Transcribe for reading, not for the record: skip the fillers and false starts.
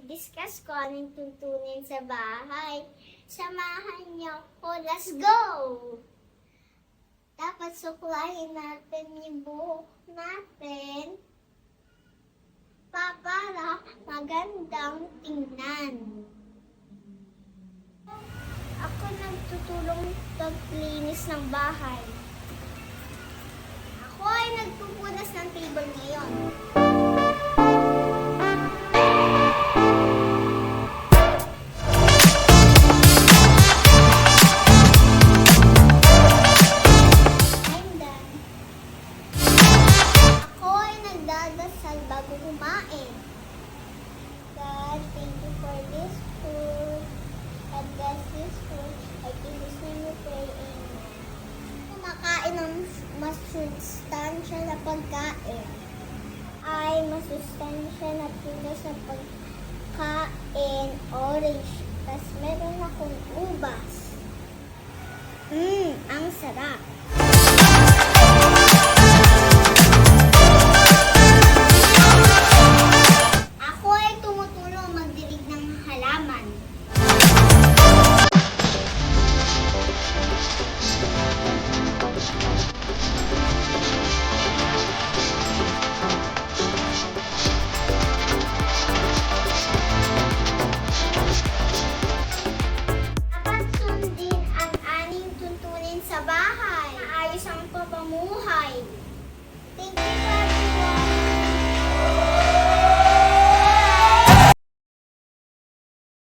i-discuss ko anong tuntunin sa bahay. Samahan niyo ko. Let's go! Dapat suklahin natin yung buhok natin para magandang tingnan. Ako nagtutulong maglinis ng bahay. Ako ay nagpupunas ng table ngayon. I'm done. Ako ay nagdadasal bago kumain. God, thank you for this food. God bless this food. I give this name we pray, amen. Kumakain ng masustansya na pagkain. Ay masustansya na pinos na pagkain, orange. Tapos meron akong ubas. Ang sarap.